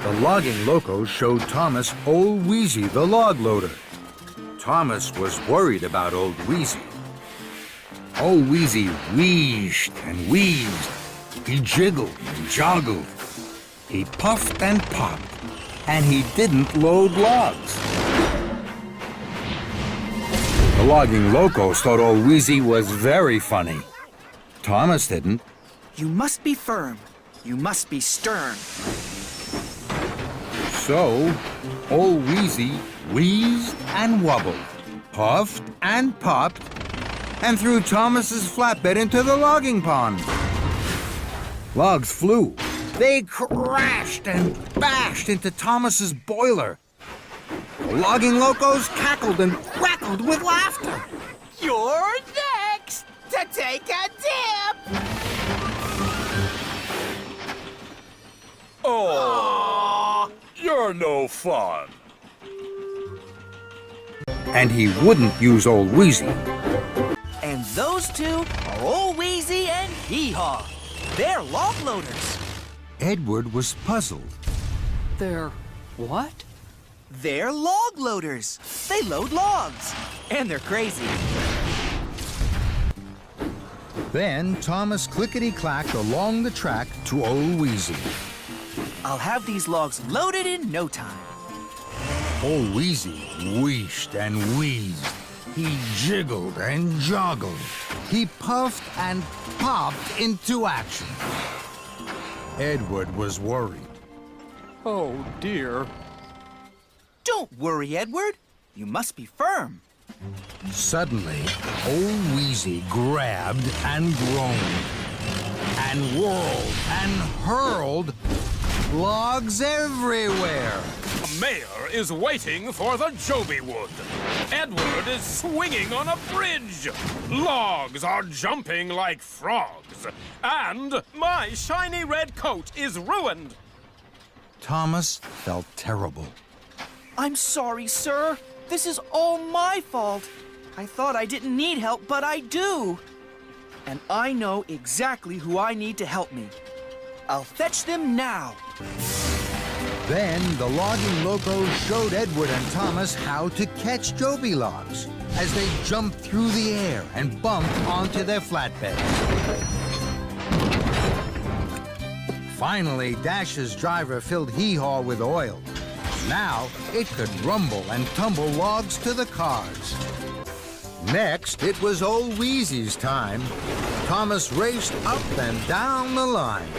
The logging locos showed Thomas Old Wheezy the log loader. Thomas was worried about Old Wheezy. Old Wheezy wheezed and wheezed. He jiggled and joggled. He puffed and popped, and he didn't load logs. The logging locos thought Old Wheezy was very funny. Thomas didn't. You must be firm. You must be stern. So, Old Wheezy wheezed and wobbled, puffed and popped, and threw Thomas's flatbed into the logging pond. Logs flew. They crashed and bashed into Thomas's boiler. The logging locos cackled and crackled with laughter. You're next to take a dip. Oh, you're no fun. And he wouldn't use Old Wheezy. And those two are Old Wheezy and Hee-Haw. They're log loaders. Edward was puzzled. They're what? They're log loaders. They load logs. And they're crazy. Then Thomas clickety-clacked along the track to Old Wheezy. I'll have these logs loaded in no time. Old Wheezy wheezed and wheezed. He jiggled and joggled. He puffed and popped into action. Edward was worried. Oh, dear. Don't worry, Edward. You must be firm. Suddenly, Old Wheezy grabbed and groaned and whirled and hurled logs everywhere. The mayor is waiting for the Joby Wood. Edward is swinging on a bridge. Logs are jumping like frogs. And my shiny red coat is ruined. Thomas felt terrible. I'm sorry, sir. This is all my fault. I thought I didn't need help, but I do. And I know exactly who I need to help me. I'll fetch them now. Then the logging locos showed Edward and Thomas how to catch Joby logs as they jumped through the air and bumped onto their flatbeds. Finally, Dash's driver filled Hee-Haw with oil. Now it could rumble and tumble logs to the cars. Next, it was Old Wheezy's time. Thomas raced up and down the line.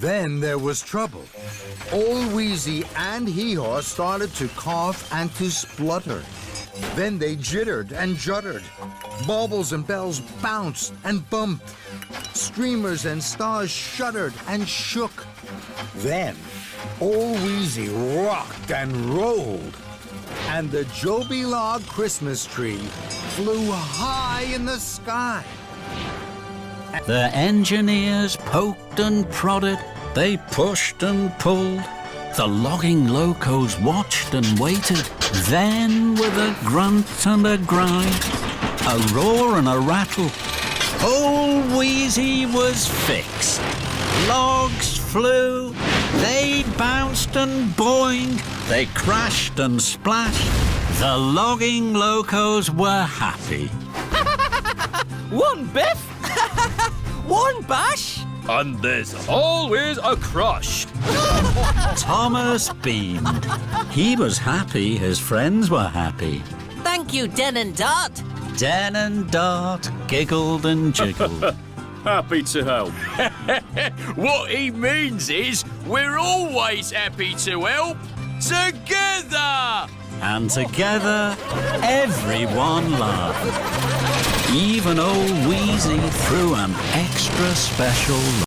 Then there was trouble. Old Wheezy and Hee-Haw started to cough and to splutter. Then they jittered and juddered. Baubles and bells bounced and bumped. Streamers and stars shuddered and shook. Then Old Wheezy rocked and rolled. And the Joby Log Christmas tree flew high in the sky. The engineers poked and prodded, they pushed and pulled. The logging locos watched and waited. Then, with a grunt and a grind, a roar and a rattle, Old Wheezy was fixed. Logs flew, they bounced and boinged, they crashed and splashed. The logging locos were happy. One biff, one bash. And there's always a crush. Thomas beamed. He was happy his friends were happy. Thank you, Den and Dot. Den and Dart giggled and jiggled. Happy to help. What he means is we're always happy to help together. And together, everyone laughed. Even Old Wheezy threw an extra special